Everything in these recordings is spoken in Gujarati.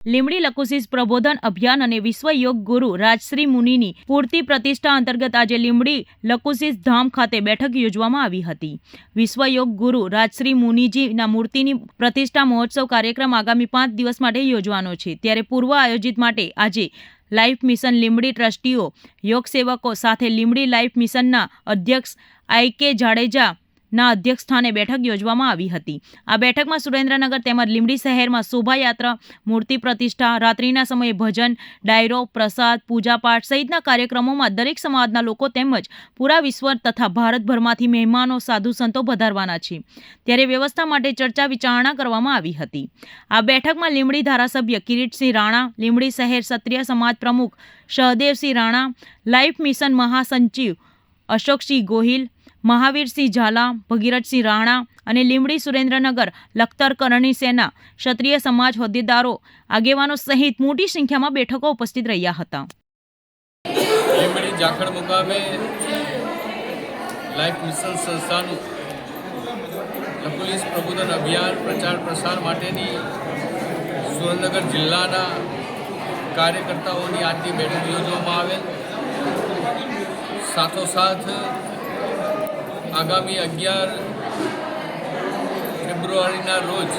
લીંબડી લકુશીસ પ્રબોધન અભિયાન અને વિશ્વ યોગ ગુરુ રાજશ્રી મુનિની પૂર્તિ પ્રતિષ્ઠા અંતર્ગત આજે લીંબડી લકુશીસ ધામ ખાતે બેઠક યોજવામાં આવી હતી. વિશ્વ યોગ ગુરુ રાજશ્રી મુનિજીના મૂર્તિની પ્રતિષ્ઠા મહોત્સવ કાર્યક્રમ આગામી 5 દિવસ માટે યોજવાનો છે. ત્યારે પૂર્વ આયોજિત માટે આજે લાઈફ મિશન લીંબડી ટ્રસ્ટીઓ, યોગ સેવકો સાથે લીંબડી લાઈફ મિશનના અધ્યક્ષ IK જાડેજા ના અધ્યક્ષ સ્થાને બેઠક યોજવામાં આવી હતી. આ બેઠકમાં સુરેન્દ્રનગર તેમજ લીંબડી શહેરમાં શોભાયાત્રા, મૂર્તિ પ્રતિષ્ઠા, રાત્રિના સમયે ભજન, ડાયરો, પ્રસાદ, પૂજાપાઠ સહિતના કાર્યક્રમોમાં દરેક સમાજના લોકો તેમજ પૂરા વિશ્વ તથા ભારતભરમાંથી મહેમાનો, સાધુ સંતો પધારવાના છે. ત્યારે વ્યવસ્થા માટે ચર્ચા વિચારણા કરવામાં આવી હતી. આ બેઠકમાં લીંબડી ધારાસભ્ય કિરીટસિંહ રાણા, લીંબડી શહેર ક્ષત્રિય સમાજ પ્રમુખ સહદેવસિંહ રાણા, લાઈફ મિશન મહાસચિવ અશોકસિંહ ગોહિલ, મહાવીરસિંહ ઝાલા, ભગીરથસિંહ રાણા અને લીંબડી સુરેન્દ્રનગર લખતર કરણી સેના ક્ષત્રિય સમાજ હોદ્દેદારો, આગેવાનો સહિત મોટી સંખ્યામાં બેઠકો ઉપસ્થિત રહ્યા હતા. લીંબડી જાખડ મુકામે લાઈફ મિશન સંસ્થાનું લકુશીસ પ્રબોધન અભિયાન પ્રચાર પ્રસાર માટેની સુરેન્દ્રનગર જિલ્લાના કાર્યકર્તાઓની આજની બેઠક યોજવામાં આવેલ. સાથોસાથ આગામી 11 ફેબ્રુઆરીના રોજ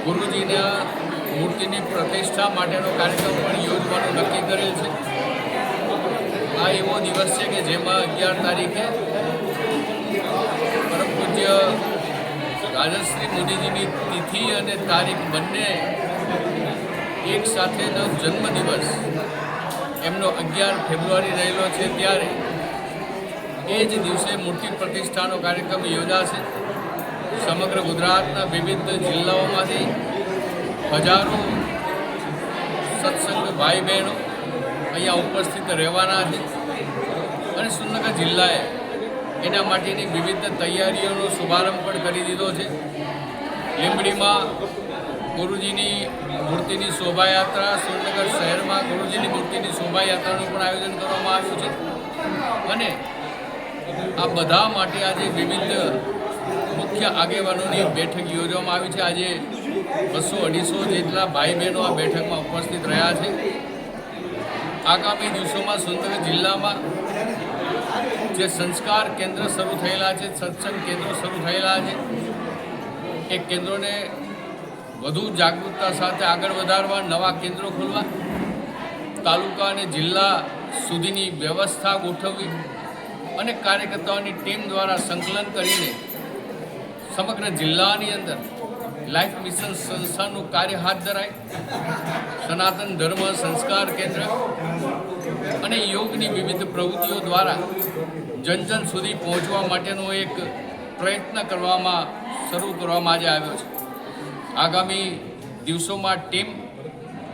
ગુરુજીના મૂર્તિની પ્રતિષ્ઠા માટેનો કાર્યક્રમ પણ યોજવાનું નક્કી કરેલ છે. આ એવો દિવસ છે કે જેમાં 11 તારીખે પરમ પૂજ્ય રાજશ્રી મુનિજીની તિથિ અને તારીખ બંને એક સાથેનો જન્મદિવસ એમનો 11 ફેબ્રુઆરી રહેલો છે. ત્યારે એ જ દિવસે મૂર્તિ પ્રતિષ્ઠાનો કાર્યક્રમ યોજાશે. સમગ્ર ગુજરાતના વિવિધ જિલ્લાઓમાંથી હજારો સત્સંગ ભાઈ બહેનો અહીંયા ઉપસ્થિત રહેવાના છે અને સુરેન્દ્રનગર જિલ્લાએ એના માટેની વિવિધ તૈયારીઓનો શુભારંભ પણ કરી દીધો છે. લીંબડીમાં ગુરુજીની મૂર્તિની શોભાયાત્રા, સુરેન્દ્રનગર શહેરમાં ગુરુજીની મૂર્તિની શોભાયાત્રાનું પણ આયોજન કરવામાં આવ્યું છે અને આ બધા માટે આજે વિવિધ મુખ્ય આગેવાનોની બેઠક યોજવામાં આવી છે. આજે 200-250 જેટલા ભાઈ બહેનો આ બેઠકમાં ઉપસ્થિત રહ્યા છે. આગામી દિવસોમાં સુરેન્દ્રનગર જિલ્લામાં જે સંસ્કાર કેન્દ્ર શરૂ થયેલા છે, સત્સંગ કેન્દ્રો શરૂ થયેલા છે, એ કેન્દ્રોને વધુ જાગૃતતા સાથે આગળ વધારવા, નવા કેન્દ્રો ખોલવા, તાલુકા અને જિલ્લા સુધીની વ્યવસ્થા ગોઠવવી અને કાર્યકર્તાઓની ટીમ દ્વારા સંકલન કરીને સમગ્ર જિલ્લાની અંદર લાઈફ મિશન સંસ્થાનું કાર્ય હાથ ધરાય. સનાતન ધર્મ સંસ્કાર કેન્દ્ર અને યોગની વિવિધ પ્રવૃત્તિઓ દ્વારા જન સુધી પહોંચવા માટેનો એક પ્રયત્ન શરૂ કરવામાં આજે આવ્યો છે. આગામી દિવસોમાં ટીમ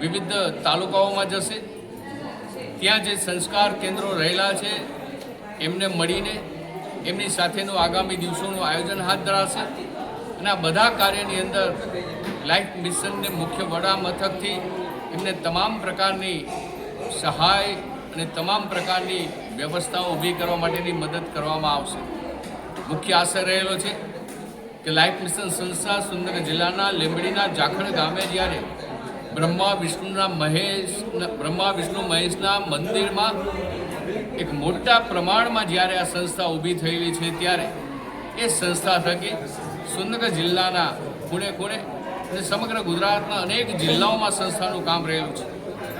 વિવિધ તાલુકાઓમાં જશે. ત્યાં જે સંસ્કાર કેન્દ્રો રહેલા છે એમને મળીને એમની સાથેનું આગામી દિવસોનું આયોજન હાથ ધરાશે અને આ બધા કાર્યની અંદર લાઈફ મિશનને મુખ્ય વડા મથકથી એમને તમામ પ્રકારની સહાય અને તમામ પ્રકારની વ્યવસ્થાઓ ઊભી કરવા માટેની મદદ કરવામાં આવશે. મુખ્ય આશય રહેલો છે કે લાઈફ મિશન સંસ્થા સુરેન્દ્રનગર જિલ્લાના લીંબડીના જાખડ ગામે જ્યારે બ્રહ્મા વિષ્ણુ મહેશના મંદિરમાં એક મોટા પ્રમાણમાં જ્યારે આ સંસ્થા ઊભી થયેલી છે, ત્યારે એ સંસ્થા થકી સુરેન્દ્રનગર જિલ્લાના ખૂણે ખૂણે અને સમગ્ર ગુજરાતના અનેક જિલ્લાઓમાં સંસ્થાનું કામ રહેલું છે.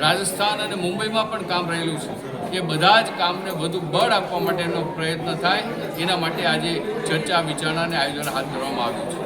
રાજસ્થાન અને મુંબઈમાં પણ કામ રહેલું છે. એ બધા જ કામને વધુ બળ આપવા માટેનો પ્રયત્ન થાય એના માટે આજે ચર્ચા વિચારણાને આયોજન હાથ ધરવામાં આવ્યું છે.